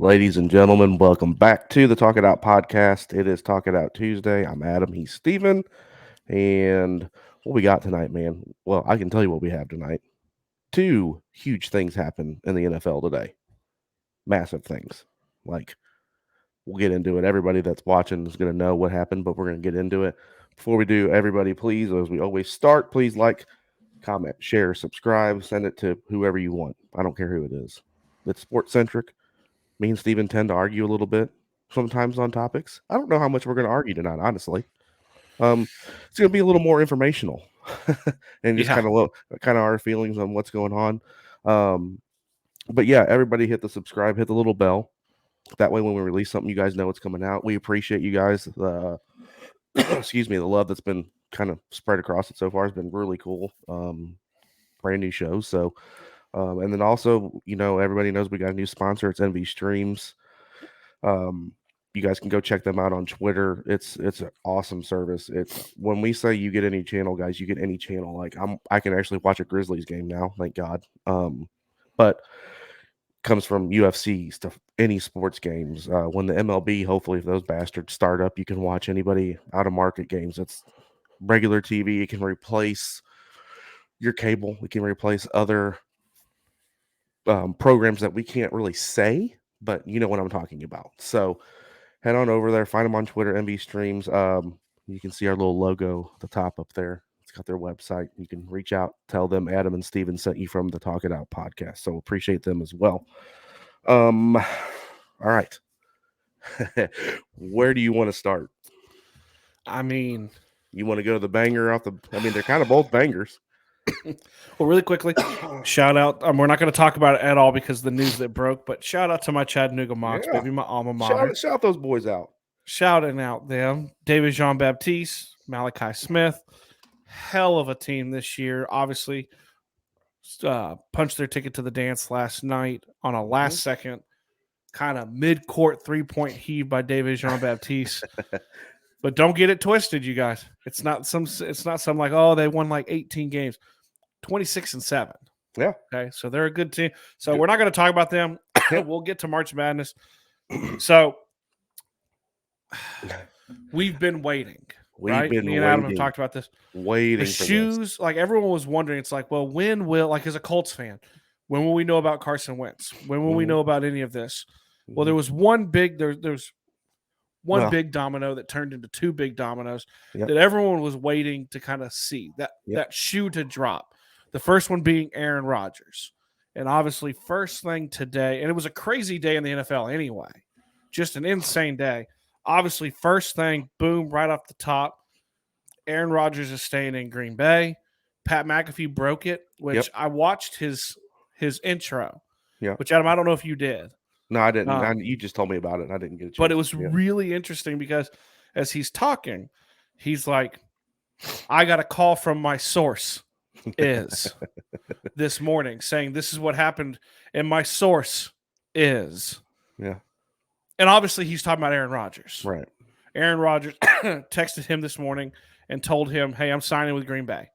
Ladies and gentlemen, welcome back to the Talk It Out podcast. It is Talk It Out Tuesday. I'm Adam. He's Steven. And what we got tonight, man? Well, I can tell you what we have tonight. Two huge things happen in the NFL today. Massive things. Like, we'll get into it. Everybody that's watching is going to know what happened, but we're going to get into it. Before we do, everybody, please, as we always start, please like, comment, share, subscribe, send it to whoever you want. I don't care who it is. It's sports centric. Me and Steven tend to argue a little bit sometimes on topics. I don't know how much we're going to argue tonight, honestly. It's going to be a little more informational and just kind of our feelings on what's going on. But yeah, everybody hit the subscribe, hit the little bell. That way, when we release something, you guys know it's coming out. We appreciate you guys. Excuse me, the love that's been kind of spread across it so far has been really cool. Brand new shows. So, and then also, everybody knows we got a new sponsor. It's NV Streams. You guys can go check them out on Twitter. It's an awesome service. It's when we say you get any channel, guys, you get any channel. Like I can actually watch a Grizzlies game now, thank God. But comes from UFCs to any sports games. When the MLB, hopefully, if those bastards start up, you can watch anybody out of market games. It's regular TV. It can replace your cable. It can replace other programs that we can't really say, but you know what I'm talking about. So head on over there, find them on Twitter, MV Streams. You can see our little logo at the top up there. It's got their website. You can reach out, tell them Adam and Steven sent you from the Talk It Out podcast. So appreciate them as well. All right. Where do you want to start? I mean, you want to go to the banger off the? I mean, they're kind of both bangers. Well, really quickly, shout out. We're not going to talk about it at all because the news that broke, but shout out to my Chattanooga Mocs, baby, my alma mater. Shout those boys out. Shouting out them. David Jean-Baptiste, Malachi Smith. Hell of a team this year. Obviously, punched their ticket to the dance last night on a last-second kind of mid-court three-point heave by David Jean-Baptiste. But don't get it twisted, you guys. It's not some like, oh, they won like 18 games. 26-7. Yeah. Okay. So they're a good team. So we're not going to talk about them. We'll get to March Madness. So we've been waiting. Me and Adam have talked about this. Waiting the for shoes, this. Like everyone was wondering, it's like, well, when will, like as a Colts fan, when will we know about Carson Wentz? When will we know about any of this? Well, there was one big, there's one big domino that turned into two big dominoes that everyone was waiting to kind of see that shoe to drop. The first one being Aaron Rodgers. And obviously, first thing today, and it was a crazy day in the NFL anyway, just an insane day. Obviously, first thing, boom, right off the top, Aaron Rodgers is staying in Green Bay. Pat McAfee broke it, which I watched his intro, which, Adam, I don't know if you did. No, I didn't. You just told me about it, and I didn't get a chance. But it was really interesting because as he's talking, he's like, I got a call from my source is this morning saying this is what happened, and my source is. Yeah. And obviously he's talking about Aaron Rodgers. Right. Aaron Rodgers texted him this morning and told him, hey, I'm signing with Green Bay.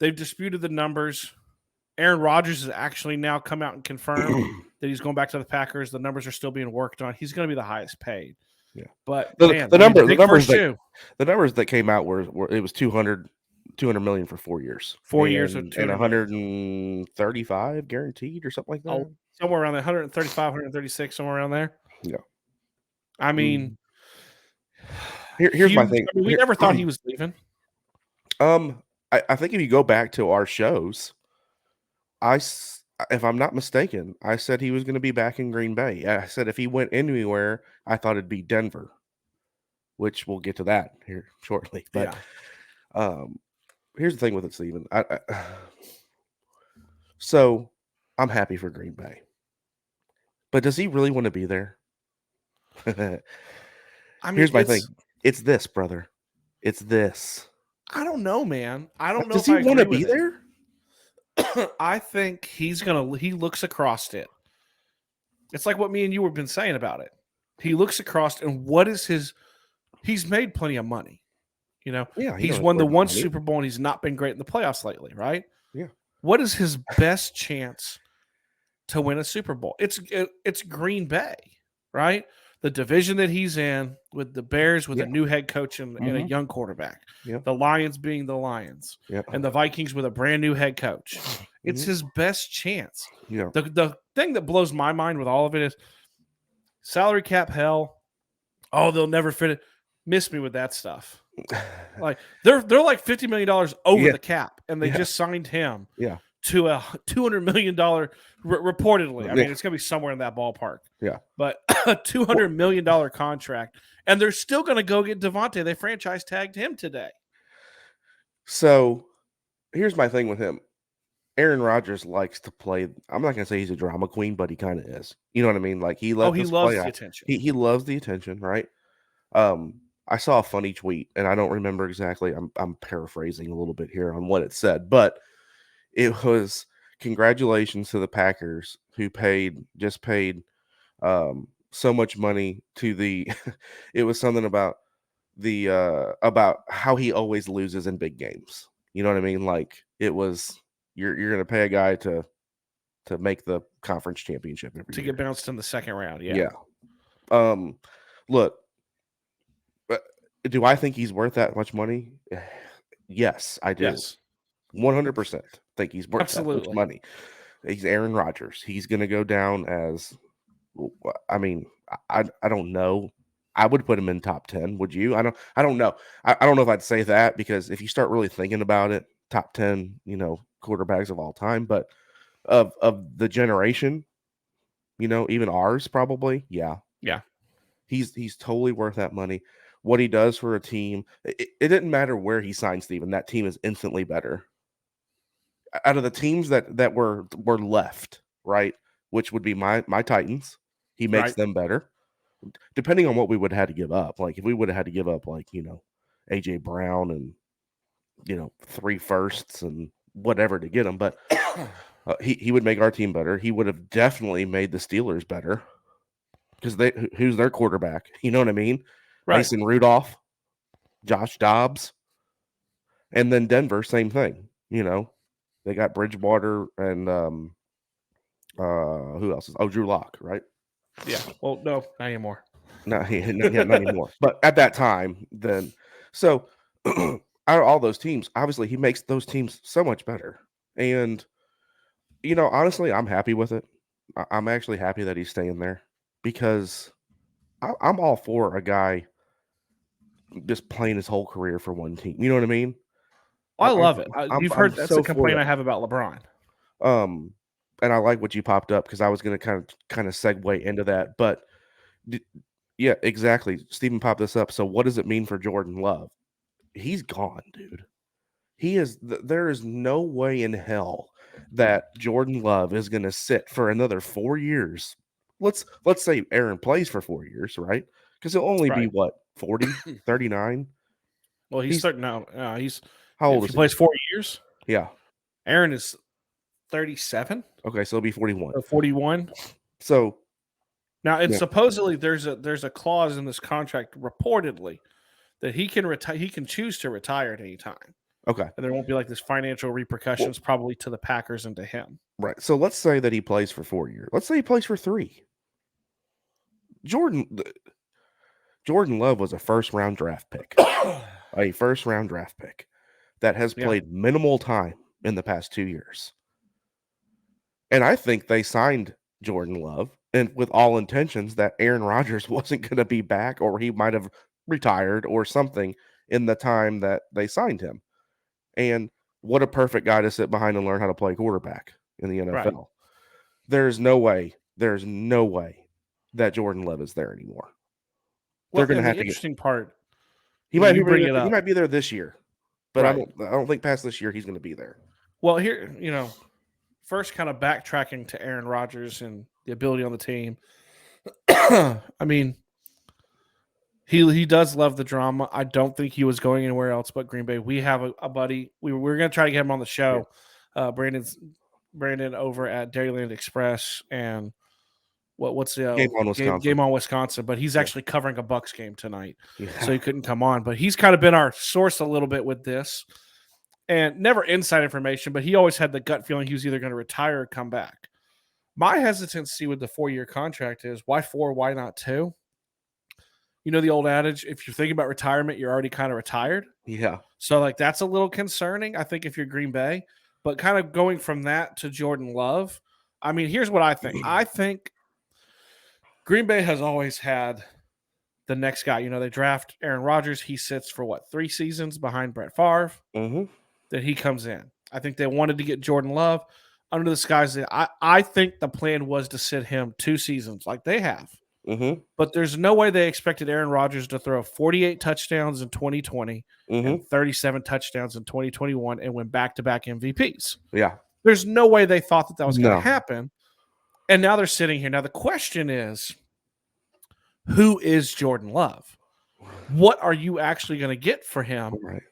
They've disputed the numbers. Aaron Rodgers has actually now come out and confirmed that he's going back to the Packers. The numbers are still being worked on. He's going to be the highest paid. Yeah. But the numbers that came out were it was 200 million for 4 years. 4 years and 135 guaranteed or something like that. Oh, somewhere around there, 135, 136, somewhere around there. Yeah. I mean, here's my thing. I mean, we never thought he was leaving. I think if you go back to our shows, if I'm not mistaken, I said he was going to be back in Green Bay. I said if he went anywhere, I thought it'd be Denver, which we'll get to that here shortly. But here's the thing with it, Steven. So I'm happy for Green Bay. But does he really want to be there? I mean, here's my thing. It's this, brother. It's this. I don't know, man. I don't know. Does he want to be there? I think he looks across it. It's like what me and you have been saying about it. He looks across, and what is he's made plenty of money. You know, he's won the one Super Bowl, and he's not been great in the playoffs lately, right? Yeah. What is his best chance to win a Super Bowl. It's Green Bay, right? The division that he's in with the Bears with a new head coach and a young quarterback. Yep. The Lions being the Lions. Yep. And the Vikings with a brand new head coach. It's his best chance. Yeah. The thing that blows my mind with all of it is salary cap hell. Oh, they'll never fit it. Miss me with that stuff. Like they're like $50 million over the cap, and they just signed him to a $200 million reportedly. I mean, it's gonna be somewhere in that ballpark. Yeah. But a $200 million contract, and they're still gonna go get Devontae. They franchise tagged him today. So here's my thing with him. Aaron Rodgers likes to play. I'm not gonna say he's a drama queen, but he kind of is. You know what I mean? Like he loves the attention. He loves the attention, right? I saw a funny tweet, and I don't remember exactly. I'm paraphrasing a little bit here on what it said, but it was congratulations to the Packers who just paid so much money to the. It was something about about how he always loses in big games. You know what I mean? Like it was you're gonna pay a guy to make the conference championship every year. Get bounced in the second round. Yeah. Look. Do I think he's worth that much money? Yes, I do. Yes. 100% think he's worth that much Absolutely. money. He's Aaron Rodgers. He's going to go down as, I mean, I don't know. I would put him in top 10. Would you? I don't know. I don't know if I'd say that because if you start really thinking about it, top 10, quarterbacks of all time, but of the generation, even ours probably. Yeah. Yeah. He's totally worth that money. What he does for a team, it didn't matter where he signed, Steven. That team is instantly better. Out of the teams that were left, right, which would be my Titans, he makes them better. Depending on what we would have had to give up. Like if we would have had to give up AJ Brown and 3 firsts and whatever to get him, but he would make our team better. He would have definitely made the Steelers better. Because who's their quarterback? You know what I mean? Right. Mason Rudolph, Josh Dobbs, and then Denver, same thing. They got Bridgewater and who else is? Drew Lock, right? Yeah. Well, no, not anymore. Not anymore. But at that time, then so out of all those teams, obviously he makes those teams so much better. And honestly, I'm happy with it. I'm actually happy that he's staying there because I'm all for a guy just playing his whole career for one team. You know what I mean? I love it. You've heard that's a complaint I have about LeBron. And I like what you popped up because I was going to kind of segue into that. But yeah, exactly. Stephen popped this up. So what does it mean for Jordan Love? He's gone, dude. There is no way in hell that Jordan Love is going to sit for another 4 years. Let's say Aaron plays for 4 years, right? Because he'll only be what, 40, 39? Well, he's starting out. He's how old is he? Plays 4 years. Yeah. Aaron is 37. Okay, so he'll be 41. Or 41. So now, and supposedly there's a clause in this contract, reportedly, that he can retire. He can choose to retire at any time. Okay, and there won't be like this financial repercussions probably to the Packers and to him. Right. So let's say that he plays for 4 years. Let's say he plays for 3. Jordan Love was a first-round draft pick. A first-round draft pick that has played minimal time in the past 2 years. And I think they signed Jordan Love and with all intentions that Aaron Rodgers wasn't going to be back or he might have retired or something in the time that they signed him. And what a perfect guy to sit behind and learn how to play quarterback in the NFL. Right. There's no way that Jordan Love is there anymore. Well, they're going to have the interesting part. He might be there this year, but I don't think past this year he's going to be there. Well, here, first kind of backtracking to Aaron Rodgers and the ability on the team. I mean, he does love the drama. I don't think he was going anywhere else but Green Bay. We have a buddy. We were going to try to get him on the show. Yeah. Brandon over at Dairyland Express and what's the game on Wisconsin, but he's actually covering a Bucs game tonight, so he couldn't come on. But he's kind of been our source a little bit with this, and never inside information, but he always had the gut feeling he was either going to retire or come back. My hesitancy with the 4-year contract is why 4, why not 2? You know the old adage, if you're thinking about retirement, you're already kind of retired. Yeah. So like that's a little concerning, I think, if you're Green Bay. But kind of going from that to Jordan Love, I mean, here's what I think. I think Green Bay has always had the next guy. You know, they draft Aaron Rodgers. He sits for what, 3 seasons behind Brett Favre. Mm-hmm. Then he comes in. I think they wanted to get Jordan Love under the skies. I think the plan was to sit him 2 seasons like they have. Mm-hmm. But there's no way they expected Aaron Rodgers to throw 48 touchdowns in 2020 and 37 touchdowns in 2021 and win back-to-back MVPs. Yeah. There's no way they thought that was going No. to happen. And now they're sitting here. Now the question is, who is Jordan Love? What are you actually going to get for him? Right.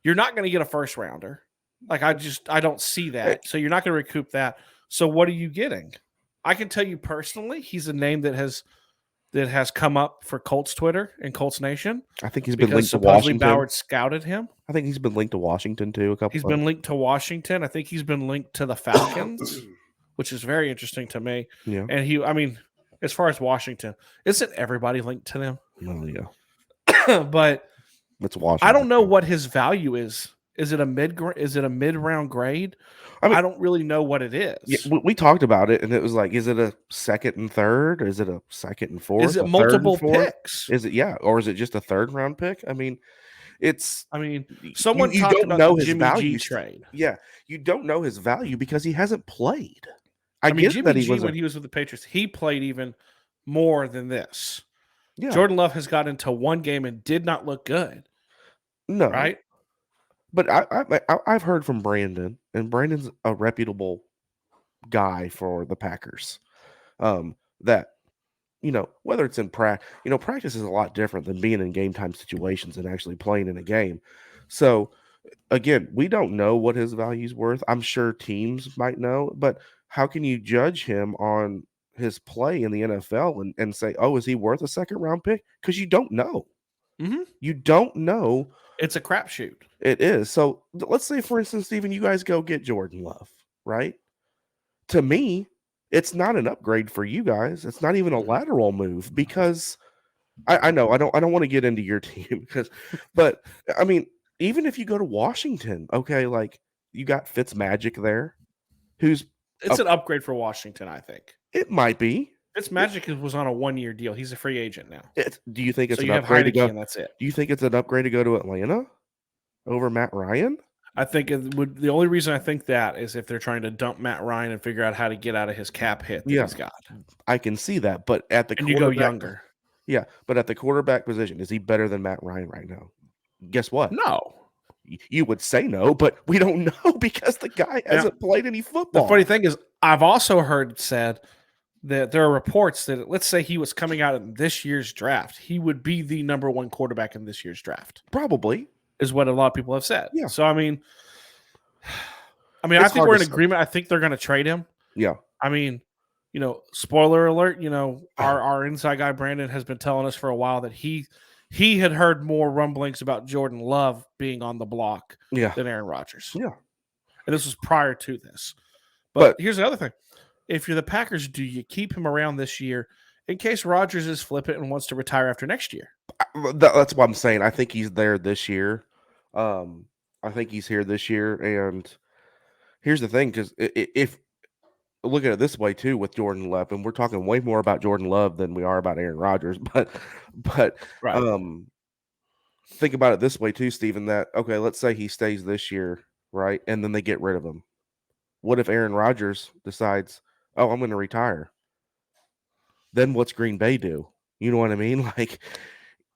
You're not going to get a first rounder. Like I don't see that. So you're not going to recoup that. So what are you getting? I can tell you personally, he's a name that has come up for Colts Twitter and Colts Nation. I think he's been linked to supposedly Washington. Ballard scouted him. I think he's been linked to Washington too. A couple. He's been linked to Washington. I think he's been linked to the Falcons, which is very interesting to me. Yeah. And I mean, as far as Washington, isn't everybody linked to them? Well, yeah. But it's Washington. I don't know what his value is. Is it a mid-round grade? I don't really know what it is. Yeah, we talked about it, and it was like, is it a second and third? Is it a second and fourth? Is it multiple picks? Is it or is it just a third round pick? I mean, someone talked about the Jimmy G trade. Yeah, you don't know his value because he hasn't played. I mean, Jimmy G, when he was with the Patriots, he played even more than this. Yeah. Jordan Love has got into one game and did not look good. No, right? But I've heard from Brandon, and Brandon's a reputable guy for the Packers. That whether it's in practice, practice is a lot different than being in game time situations and actually playing in a game. So again, we don't know what his value's worth. I'm sure teams might know, but how can you judge him on his play in the NFL and say, oh, is he worth a second round pick? Because you don't know. Mm-hmm. You don't know. It's a crapshoot. It is. So let's say, for instance, Steven, you guys go get Jordan Love, right? To me, it's not an upgrade for you guys. It's not even a lateral move because I know I don't want to get into your team but I mean, even if you go to Washington, okay, like you got Fitzmagic there, it's an upgrade for Washington, I think. It might be. Fitzmagic was on a 1-year deal. He's a free agent now. Do you think it's an upgrade to go? And that's it. Do you think it's an upgrade to go to Atlanta over Matt Ryan? I think it would. The only reason I think that is if they're trying to dump Matt Ryan and figure out how to get out of his cap hit that he's got. I can see that, but at the you go younger. Yeah, but at the quarterback position, is he better than Matt Ryan right now? Guess what? No. You would say no, but we don't know because the guy hasn't played any football. The funny thing is, I've also heard said that there are reports that let's say he was coming out in this year's draft, he would be the number 1 quarterback in this year's draft. Probably. Is what a lot of people have said. Yeah. So, I mean, I think we're in agreement. I think they're going to trade him. Yeah. I mean, spoiler alert, our inside guy, Brandon, has been telling us for a while that he had heard more rumblings about Jordan Love being on the block than Aaron Rodgers. Yeah. And this was prior to this. But here's the other thing. If you're the Packers, do you keep him around this year in case Rodgers is flippant and wants to retire after next year? That's what I'm saying. I think he's there this year. I think he's here this year. And here's the thing, because if look at it this way too with Jordan Love, and we're talking way more about Jordan Love than we are about Aaron Rodgers, but right. Think about it this way too, Steven, that okay, let's say he stays this year, right? And then they get rid of him. What if Aaron Rodgers decides, oh, I'm going to retire? Then what's Green Bay do? You know what I mean?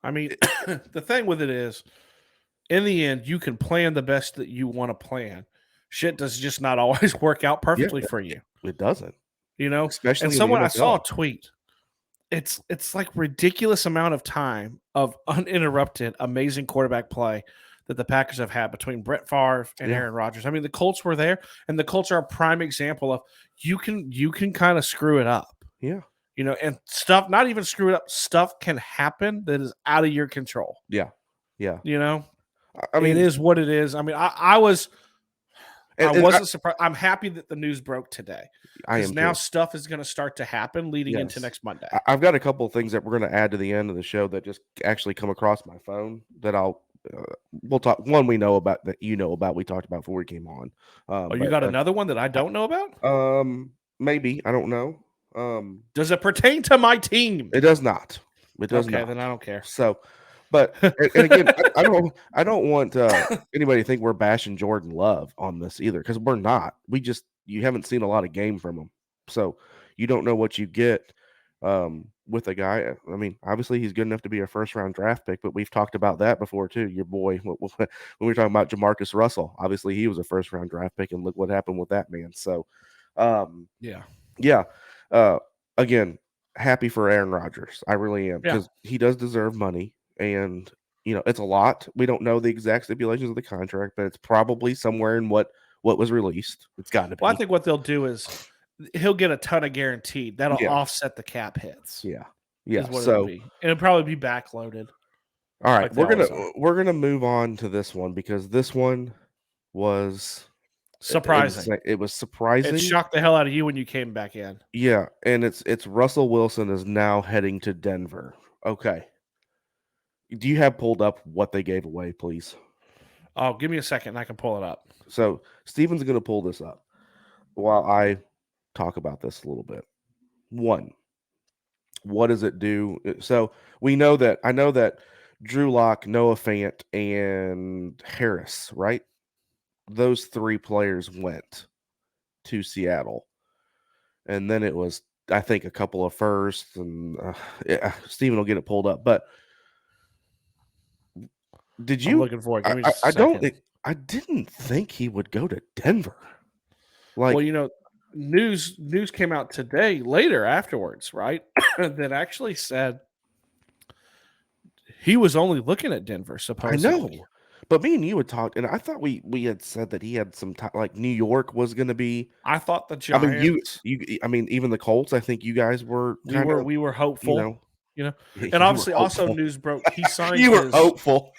The thing with it is, in the end, you can plan the best that you want to plan. Shit does just not always work out perfectly for you. It doesn't. Especially and someone I saw a tweet. It's like ridiculous amount of time of uninterrupted, amazing quarterback play that the Packers have had between Brett Favre and Aaron Rodgers. I mean, the Colts were there, and the Colts are a prime example of you can kind of screw it up. Yeah. And stuff, not even screw it up, stuff can happen that is out of your control. Yeah. Yeah. I mean, it is what it is. I mean, I was I and wasn't surprised. I'm happy that the news broke today I because am now too. stuff is going to start to happen leading into Yes. next Monday. I've got a couple of things that we're going to add to the end of the show that just actually come across my phone that we'll talk. One we know about that about we talked about before we came on. Oh, you But got another one that I don't know about? maybe I don't know. Um, Does it pertain to my team? it does not. It does Okay, not. then I don't care. So, but and again, I don't want anybody to think we're bashing Jordan Love on this either because we're not. You haven't seen a lot of game from him, so you don't know what you get with a guy. I mean, obviously he's good enough to be a first round draft pick, but we've talked about that before too. Your boy, when we were talking about Jamarcus Russell, obviously he was a first round draft pick, and look what happened with that man. So, Yeah. yeah. Uh, again, happy for Aaron Rodgers. I really am Yeah. because he does deserve money, and it's a lot. We don't know the exact stipulations of the contract, but it's probably somewhere in what was released. It's got to be. Well, I think what they'll do is he'll get a ton of guaranteed. That'll Yeah. offset the cap hits. Yeah. Yeah. Is what it'll So, be. And it'll probably be backloaded. all right, Like they always are. we're gonna move on to this one because this one was Surprising. It was surprising. It shocked the hell out of you when you came back in. Yeah, and it's Russell Wilson is now heading to Denver. Okay. Do you have pulled up what they gave away, please? Oh, give me a second and I can pull it up. So Steven's going to pull this up while I talk about this a little bit. One, what does it do? So I know that Drew Lock, Noah Fant, and Harris, right? Those three players went to Seattle. And then it was, I think, a couple of firsts, and Steven will get it pulled up. But did I'm you? looking for it. Give me just a second. I didn't think he would go to Denver. Well, news came out today later afterwards, right? That actually said he was only looking at Denver, supposedly. I know, but me and you had talked, and I thought we had said that he had some time, like New York was going to be. I thought the I mean, Giants. I mean, even the Colts. I think you guys were kind of. We were hopeful. And you obviously, were also hopeful. news broke. He signed. You were hopeful.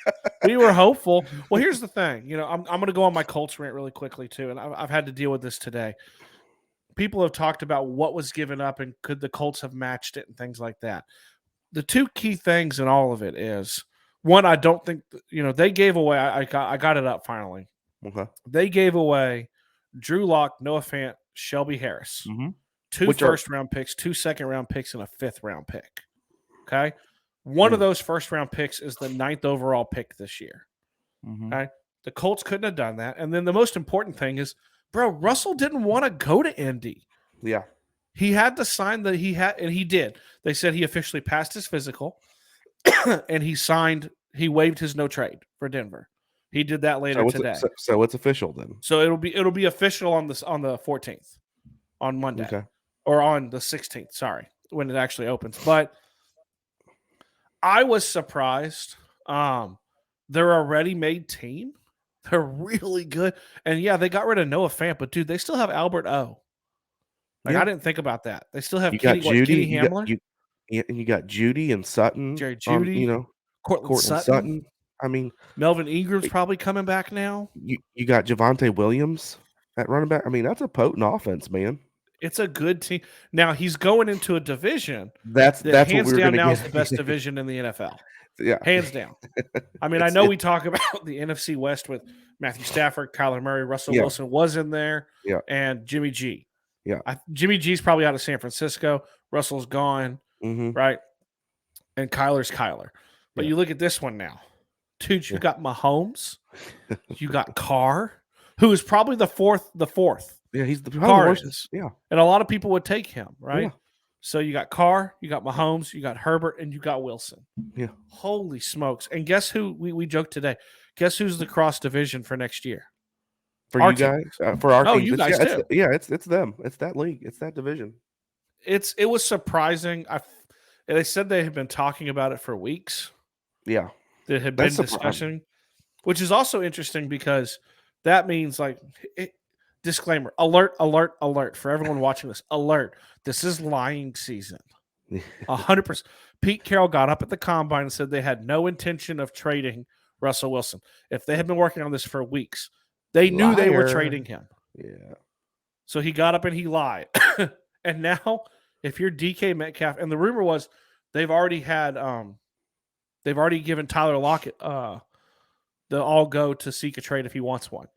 We were hopeful. Well, here's the thing. I'm going to go on my Colts rant really quickly too, and I've had to deal with this today. People have talked about what was given up and could the Colts have matched it and things like that. The two key things in all of it is one. I don't think they gave away. I got it up finally. Okay. They gave away Drew Lock, Noah Fant, Shelby Harris, Mm-hmm. two first-round picks, 2 second-round picks, and a 5th-round pick. Okay, one of those first-round picks is the 9th overall pick this year. Mm-hmm. Okay, the Colts couldn't have done that. And then the most important thing is, bro, Russell didn't want to go to Indy. Yeah, he had to sign and he did. They said he officially passed his physical, and he waived his no trade for Denver. He did that later today. So it's official then. So it'll be official on the 14th, on Monday, Okay. or on the 16th. Sorry, when it actually opens. But I was surprised. They're a ready-made team. They're really good, and yeah, they got rid of Noah Fant, but dude, they still have Albert O. I didn't think about that. They still have Kenny Hamler. And you got Judy and Sutton. Jerry Judy. Cortland Sutton. I mean, Melvin Ingram's probably coming back now. You got Javonte Williams at running back. I mean, that's a potent offense, man. It's a good team. Now he's going into a division that's hands what we're down going to now get. is the best division in the NFL. Yeah, hands down. I mean, I know we talk about the NFC West with Matthew Stafford, Kyler Murray, Russell Wilson was in there, and Jimmy G. Yeah, Jimmy G's probably out of San Francisco. Russell's gone, right? And Kyler's Kyler. But you look at this one now. Dude, you got Mahomes. You got Carr, who is probably the fourth. Yeah, he's the Carr is. Yeah. And a lot of people would take him, right? Yeah. So you got Carr, you got Mahomes, you got Herbert, and you got Wilson. Yeah. Holy smokes. And guess who we joked today? Guess who's the cross division for next year? For our you guys? For our team. You guys too. It's them. It's that league. It's that division. It was surprising. They said they had been talking about it for weeks. Yeah. That had been discussing, which is also interesting because that means disclaimer, alert for everyone watching this. Alert. This is lying season. 100%. Pete Carroll got up at the combine and said they had no intention of trading Russell Wilson. If they had been working on this for weeks, They knew they were Liar. trading him. Yeah. So he got up and he lied. And now, if you're DK Metcalf, and the rumor was they've already given Tyler Lockett the all go to seek a trade if he wants one.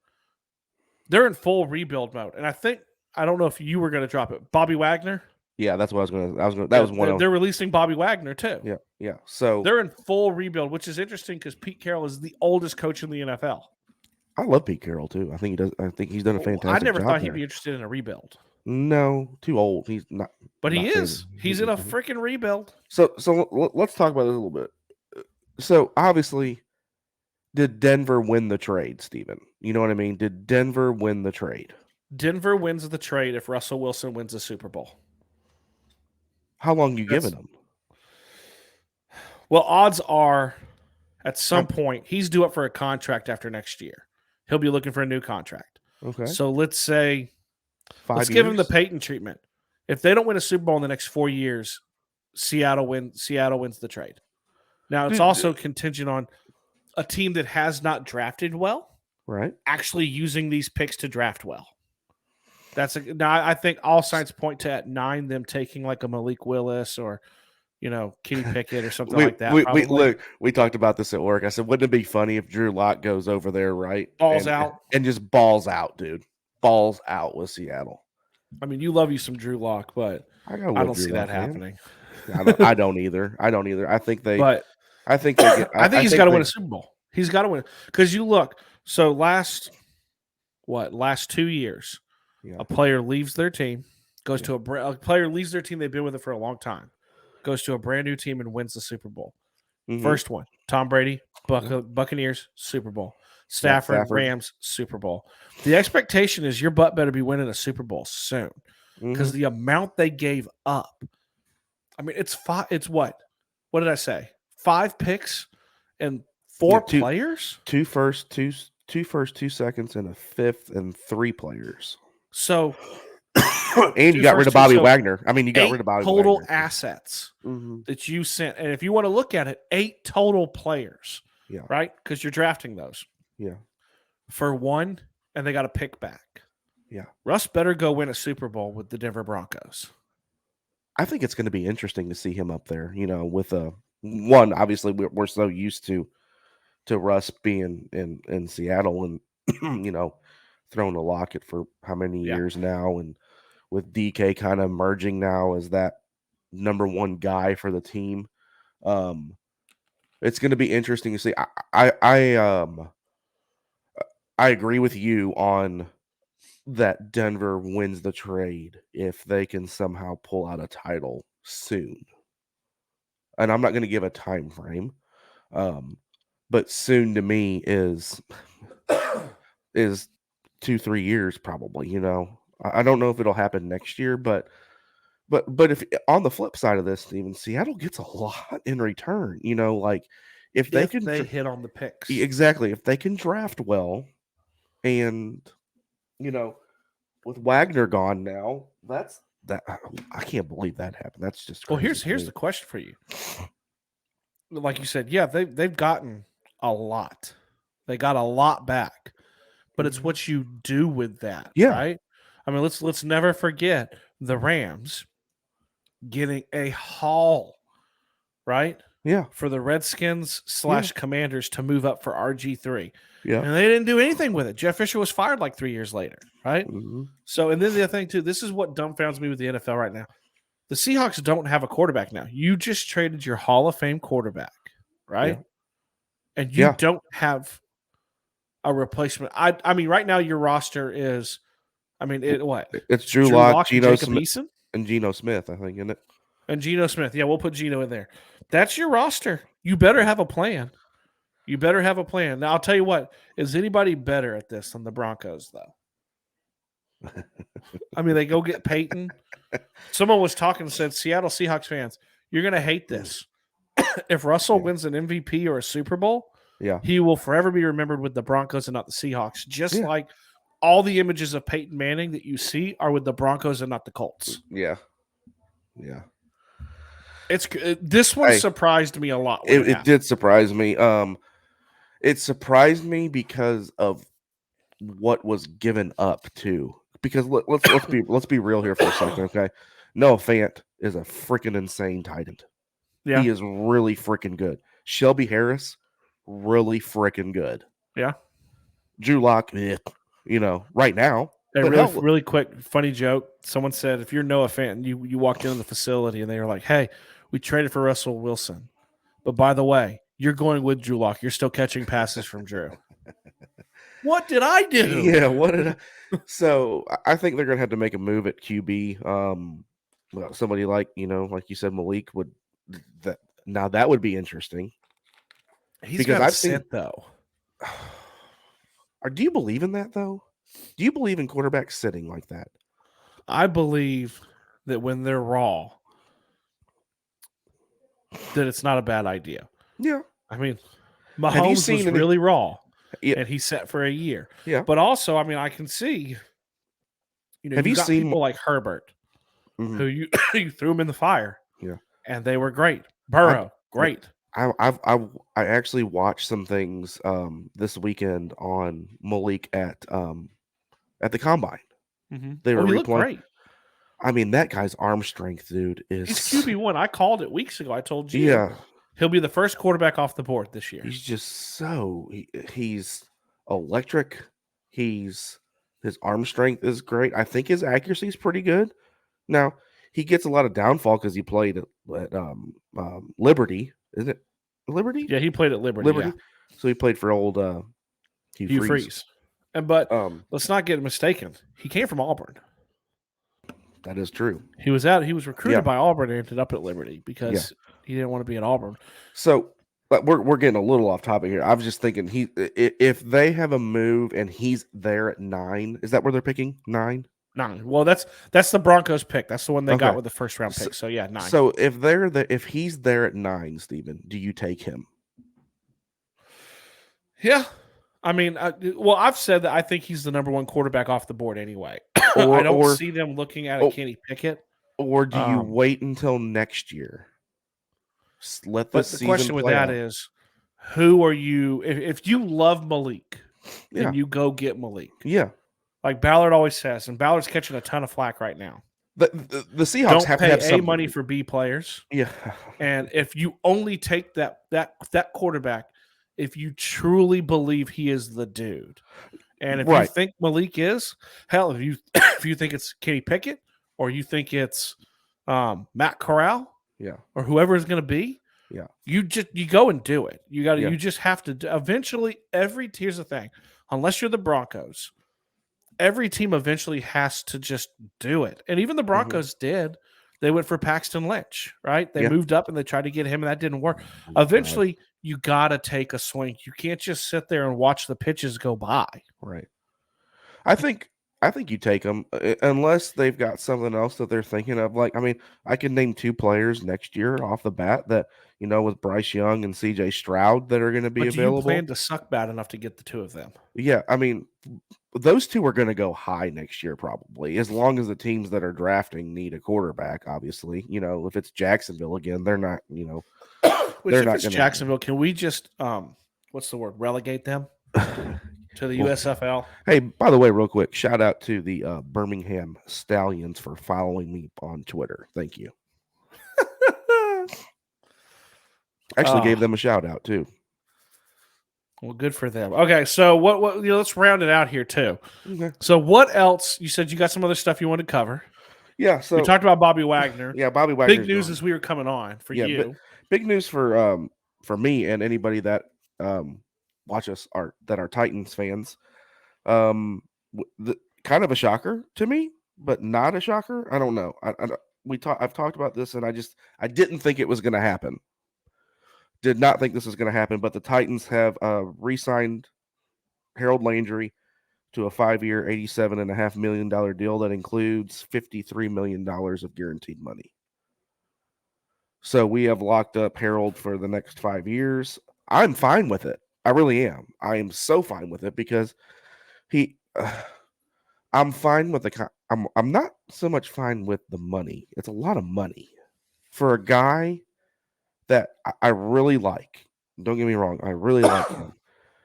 They're in full rebuild mode. And I don't know if you were going to drop it. Bobby Wagner. Yeah, that's what I was going to. That was one of. They're releasing Bobby Wagner too. Yeah, yeah. So they're in full rebuild, which is interesting because Pete Carroll is the oldest coach in the NFL. I love Pete Carroll too. I think he does. I think he's done a fantastic job. I never thought there. he'd be interested in a rebuild. No, too old. He's not. But not he is. He's in a mm-hmm. freaking rebuild. So let's talk about this a little bit. So obviously, did Denver win the trade, Steven? You know what I mean? Did Denver win the trade? Denver wins the trade if Russell Wilson wins the Super Bowl. How long you giving him? Well, odds are at some point he's due up for a contract after next year. He'll be looking for a new contract. Okay. So let's say 5 let's years? give him the Peyton treatment. If they don't win a Super Bowl in the next 4 years, Seattle wins the trade. Now, it's also contingent on a team that has not drafted well, right? Actually using these picks to draft well. Now I think all signs point to at 9 them taking like a Malik Willis or Kenny Pickett or something like that. We talked about this at work. I said, wouldn't it be funny if Drew Lock goes over there, right? Balls out. And just balls out, dude. Balls out with Seattle. I mean, you love you some Drew Lock, but I don't see that happening. I don't either. I think they I think he's got to win a Super Bowl. He's got to win. Because you look, so last 2 years, a player leaves their team, goes to a player leaves their team, they've been with it for a long time, goes to a brand new team and wins the Super Bowl. Mm-hmm. First one, Tom Brady, Buccaneers, Super Bowl. Stafford, Rams, Super Bowl. The expectation is your butt better be winning a Super Bowl soon because the amount they gave up. I mean, it's what? What did I say? 5 picks and 4 players? 2 first, 2 seconds, and a 5th, and 3 players. So, and you got rid of Bobby Wagner. I mean, you got rid of Bobby total Wagner. assets that you sent. And if you want to look at it, 8 total players. Yeah. Right? Because you're drafting those. Yeah. For 1, and they got a pick back. Yeah. Russ better go win a Super Bowl with the Denver Broncos. I think it's going to be interesting to see him up there, with one, obviously we're so used to Russ being in Seattle and, throwing a Lockett for how many years now. And with DK kind of emerging now as that number 1 guy for the team. It's going to be interesting to see. I agree with you on that Denver wins the trade if they can somehow pull out a title soon. And I'm not going to give a time frame. But soon to me is 2-3 years probably, I don't know if it'll happen next year, but if on the flip side of this, Steven, Seattle gets a lot in return, like if they hit on the picks. Exactly. If they can draft well and, with Wagner gone now, I can't believe that happened. That's just crazy. Well, here's the question for you. Like you said, they've gotten a lot. They got a lot back. But it's what you do with that, right? I mean, let's never forget the Rams getting a haul, right? Yeah. For the Redskins / Commanders to move up for RG3. Yeah. And they didn't do anything with it. Jeff Fisher was fired like 3 years later, right? Mm-hmm. So, and then the other thing too, this is what dumbfounds me with the NFL right now. The Seahawks don't have a quarterback now. You just traded your Hall of Fame quarterback, right? Yeah. And you don't have a replacement. I mean, right now your roster is, It's Drew Lock, Geno Smith, and Geno Smith, I think, isn't it? And Geno Smith. Yeah, we'll put Geno in there. That's your roster. You better have a plan. Now, I'll tell you what. Is anybody better at this than the Broncos, though? I mean, they go get Peyton. Someone was talking and said, Seattle Seahawks fans, you're going to hate this. If Russell wins an MVP or a Super Bowl, he will forever be remembered with the Broncos and not the Seahawks. Just like all the images of Peyton Manning that you see are with the Broncos and not the Colts. Yeah. Yeah. This one surprised me a lot. It did surprise me. It surprised me because of what was given up to. Because let's be real here for a second, okay? Noah Fant is a freaking insane tight end. Yeah. He is really freaking good. Shelby Harris, really freaking good. Yeah. Drew Lock, right now. Hey, But really, hell, really quick, funny joke. Someone said if you're Noah Fant, you walked into the facility and they were like, "Hey, we traded for Russell Wilson, but by the way, you're going with Drew Lock. You're still catching passes from Drew." What did I do? yeah, what did I? So I think they're gonna have to make a move at QB. Well, somebody like you said, Malik would that now that would be interesting He's because got to I've seen. sit though. Or do you believe in that though? Do you believe in quarterbacks sitting like that? I believe that when they're raw, that it's not a bad idea. Yeah. I mean, Have you Mahomes was seen any? really raw, Yeah. and he sat for a year. Yeah. But also, I mean, I can see, Have you you got seen? people like Herbert Mhm, who you threw him in the fire, yeah. and they were great. I Burrow, yeah. great. I actually watched some things this weekend on Malik at the combine. They Oh, were he looked replaying. great. I mean, that guy's arm strength, dude, He's is QB1. I called it weeks ago. I told you yeah. he'll be the first quarterback off the board this year. He's just he's electric. He's his arm strength is great. I think his accuracy is pretty good. Now he gets a lot of downfall because he played at Liberty, isn't it? Liberty, Yeah, he played at Liberty. Yeah, Liberty. So he played for old Hugh Hugh Freeze. Freeze. But Um, let's not get mistaken. He came from Auburn. that is true. He was out. He was recruited Yeah, by Auburn and ended up at Liberty yeah. because he didn't want to be at Auburn. So, but we're getting a little off topic here. I was just thinking if they have a move and he's there at 9, is that where they're picking 9? 9. Well, that's the Broncos pick. That's the one they got Okay. with the first round So, pick. So yeah, 9. so if he's there at 9, Steven, do you take him? Yeah. I mean, well, I've said that I think he's the number 1 quarterback off the board anyway. Or I don't or see them looking at a or, Kenny Pickett. or do you wait until next year? Let this But the season question with play that out. is, who are you? If you love Malik, Yeah. then you go get Malik. Yeah. Like Ballard always says, and Ballard's catching a ton of flack right now. The Seahawks Don't have to pay have A something. money for B players. Yeah. And if you only take that quarterback, if you truly believe he is the dude, and if you Right. think Malik is, hell, if you if you think it's Kenny Pickett or you think it's Matt Corral Yeah. or whoever is going to be, Yeah. you go and do it. Yeah. You just have to eventually. Here's the thing: unless you're the Broncos, every team eventually has to just do it. And even the Broncos did. They went for Paxton Lynch, right? They Yeah. moved up and they tried to get him, and that didn't work. Oh, Eventually, you got to take a swing. You can't just sit there and watch the pitches go by. Right. I think you take them unless they've got something else that they're thinking of. Like, I mean, I can name 2 players next year off the bat that with Bryce Young and C.J. Stroud that are going to be But do you available. plan to suck bad enough to get the 2 of them? Yeah, I mean, those 2 are going to go high next year probably, as long as the teams that are drafting need a quarterback. Obviously, if it's Jacksonville again, they're not. Which, they're if not it's gonna, Jacksonville, can we just what's the word? Relegate them to the USFL? Hey, by the way, real quick, shout out to the Birmingham Stallions for following me on Twitter. Thank you. Actually, gave them a shout out too. Well, good for them. Okay, so what let's round it out here too. Okay. So what else? You said you got some other stuff you wanted to cover. Yeah, so we talked about Bobby Wagner. Yeah, Bobby Wagner. Big news as we were coming on for you. Big news for me and anybody that watch us that are Titans fans. Kind of a shocker to me, but not a shocker. I don't know. I've talked about this, and I didn't think it was going to happen. Did not think this was going to happen, but the Titans have re-signed Harold Landry to a 5-year, $87.5 million deal that includes $53 million of guaranteed money. So we have locked up Harold for the next 5 years. I'm fine with it. I really am. I am so fine with it because I'm fine with I'm not so much fine with the money. It's a lot of money for a guy that I really like. Don't get me wrong. I really like him.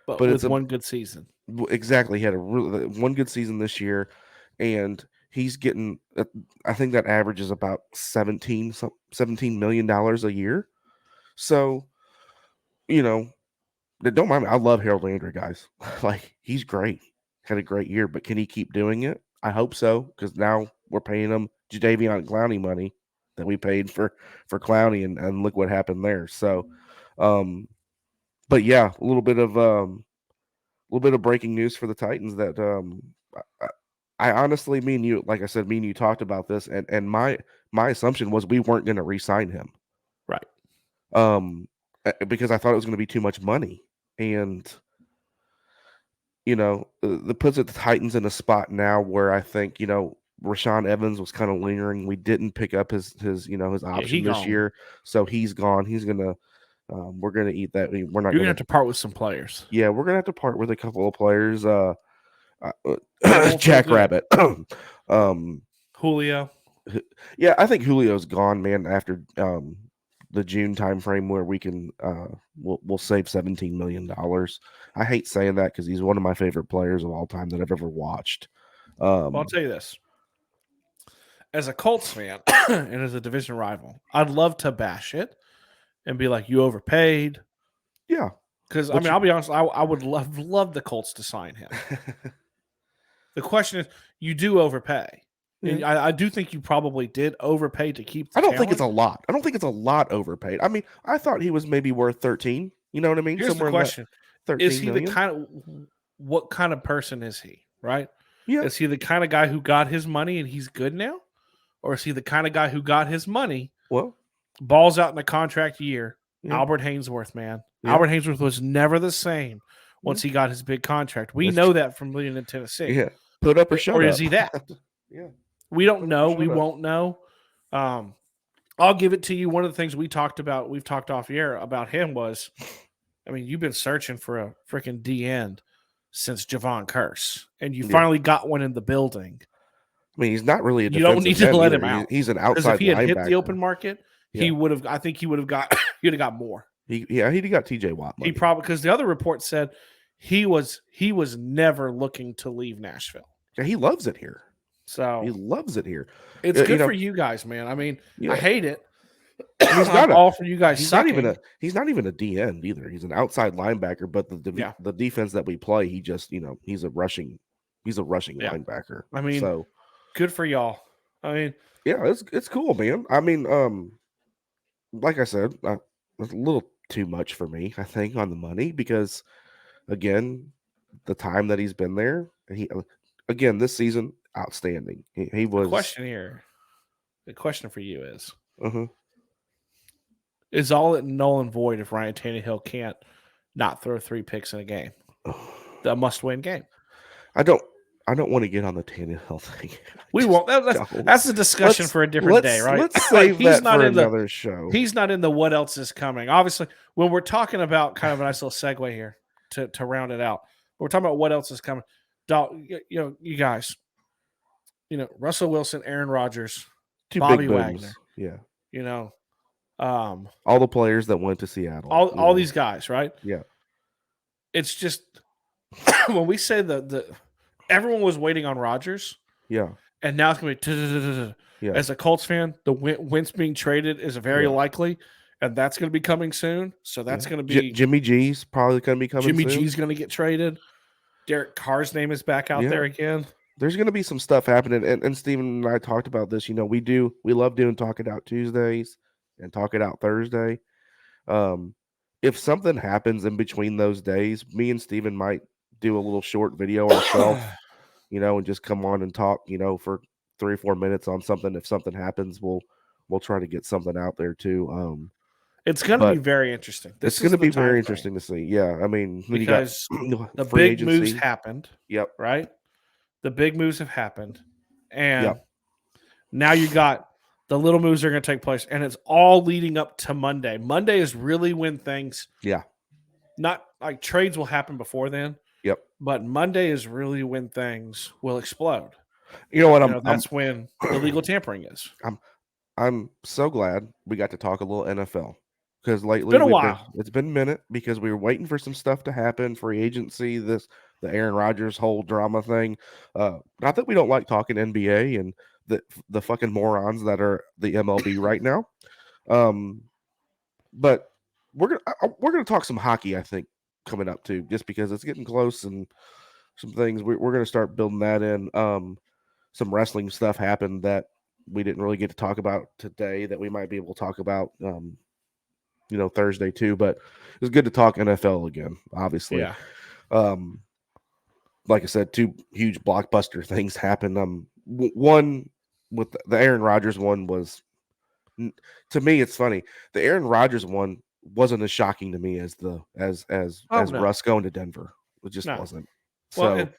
But with one good season. exactly. He had one good season this year, and he's getting. I think that average is about $17 million a year. So you know, don't mind me. I love Harold Landry, guys. Like he's great. Had a great year, but can he keep doing it? I hope so, because now we're paying him Jadeveon Clowney money that we paid for Clowney, and look what happened there. So, um, but yeah, a little bit of breaking news for the Titans that I honestly, me and you, like I said, me and you talked about this, and my assumption was we weren't going to re-sign him, Right. um, because I thought it was going to be too much money, and the puts the Titans in a spot now where I think Rashaan Evans was kind of lingering. We didn't pick up his Yeah, he option this gone. year, so he's gone. He's gonna we're gonna eat that. We're not You're gonna gonna. have to part with some players. Yeah, we're gonna have to part with a couple of players. They won't feel good. Jackrabbit. um, Julio. yeah, I think Julio's gone, man. After the June timeframe where we can we'll save $17 million. I hate saying that because he's one of my favorite players of all time that I've ever watched. Well, I'll Um, tell you this. As a Colts fan and as a division rival, I'd love to bash it and be like, you overpaid. yeah, Because, I but mean, I'll be honest, I would love the Colts to sign him. The question is, you do overpay. And yeah. I do think you probably did overpay to keep the I don't think it's talent. a lot. I don't think it's a lot overpaid. I mean, I thought he was maybe worth 13. You know what I mean? Here's the Somewhere in that question. Is 13 he the million. kind of what kind of person is he, right? Yeah. Is he the kind of guy who got his money and he's good now? Or is he the kind of guy who got his money, Well, balls out in a contract year? yeah. Albert Hainsworth, man. Yeah. Albert Hainsworth was never the same once he got his big contract. We know that from living in Tennessee. Yeah. Put up or shut Or up. is he that? Yeah. We don't Put up or know. shut We up. won't know. I'll give it to you. One of the things we've talked off the air about him was, I mean, you've been searching for a freaking D end since Javon Curse, and you Yeah. finally got one in the building. I mean, he's not really a You don't need defensive to end let either. him out. He's an Because if outside he had hit the linebacker. open market, he Yeah. would have. I think he would have got. He'd have got more. He got TJ Watt money. He probably, because the other report said he was never looking to leave Nashville. Yeah, he loves it here. He So loves it here. it's good for you guys, man. I mean, Yeah. I hate it. He's I'm all for you guys He's sucking. not even a D end either. He's an outside linebacker, but the defense that we play, he just he's a rushing linebacker. I mean, so good for y'all. I mean, yeah, it's cool, man. I mean, like I said, it's a little too much for me, I think, on the money because again, the time that he's been there, again this season outstanding. He was the question here. The question for you is: uh-huh. Is all it null and void if Ryan Tannehill can't not throw 3 picks in a game? The must-win game. I don't want to get on the Tannehill thing. We won't. That's a discussion for a different day, right? Let's save he's that not for in another show. He's not in the what else is coming. Obviously, when we're talking about kind of a nice little segue here to round it out, we're talking about what else is coming. You guys, Russell Wilson, Aaron Rodgers, Two Bobby big booms. Wagner. Yeah. All the players that went to Seattle. All these guys, right? Yeah. It's just when we say the everyone was waiting on Rodgers. Yeah. And now it's going to be yeah. As a Colts fan, the Wentz being traded is very likely, and that's going to be coming soon. So that's going to be Jimmy G's probably going to be coming Jimmy soon. G's going to get traded. Derek Carr's name is back out there again. There's going to be some stuff happening, and Steven and I talked about this. We love doing Talk It Out Tuesdays and Talk It Out Thursday. If something happens in between those days, me and Steven might do a little short video ourselves. And just come on and talk, for 3 or 4 minutes on something. If something happens, we'll try to get something out there too. It's going to be very interesting. It's going to be very interesting to see. Yeah, I mean, because the free big moves happened. Yep. Right. The big moves have happened, and now you got the little moves are going to take place, and it's all leading up to Monday. Monday is really when things. Yeah. Not like trades will happen before then. Yep. But Monday is really when things will explode. You know what? That's when illegal tampering is. I'm so glad we got to talk a little NFL because It's lately been a while. it's been a minute because we were waiting for some stuff to happen, free agency, the Aaron Rodgers whole drama thing. Not that we don't like talking NBA and the fucking morons that are the MLB right now. Um, but we're gonna talk some hockey, I think, coming up too, just because it's getting close and some things we're gonna start building that in. Some wrestling stuff happened that we didn't really get to talk about today that we might be able to talk about Thursday too. But it was good to talk NFL again, obviously. Yeah. Like I said, two huge blockbuster things happened. One with the Aaron Rodgers one was, to me, it's funny. The Aaron Rodgers one wasn't as shocking to me as Oh as no, Russ going to Denver. It just no. wasn't. Well, So and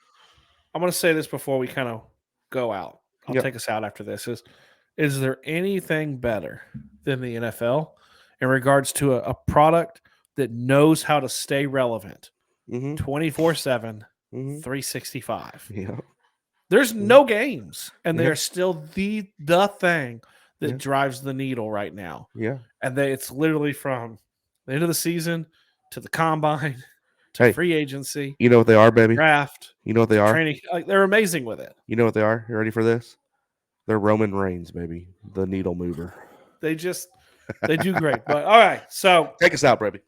I'm going to say this before we kind of go out. I'll yep. take us out after this. Is there anything better than the NFL in regards to a product that knows how to stay relevant Mm-hmm. 24/7, Mm-hmm. 365? Yeah. There's Mm-hmm. no games, and they Yeah. are still the thing that Yeah. drives the needle right now. Yeah. And it's literally from the end of the season to the combine to Hey, free agency you know what they are, to baby? draft You know what they to are? training. Like, they're amazing with it. You know what they are? You ready for this? They're Roman Reigns, baby. The needle mover. They do great. But all right, so Take us out, baby.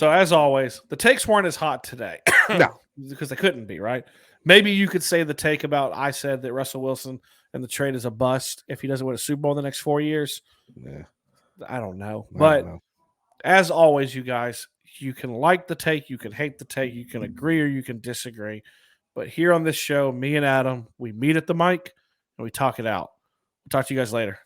as always, the takes weren't as hot today No. because they couldn't be, right? Maybe you could say the take about I said that Russell Wilson and the trade is a bust if he doesn't win a Super Bowl in the next 4 years. Yeah. I don't know. I don't But know. as always, you guys, you can like the take, you can hate the take, you can agree or you can disagree. But here on this show, me and Adam, we meet at the mic and we talk it out. We'll talk to you guys later.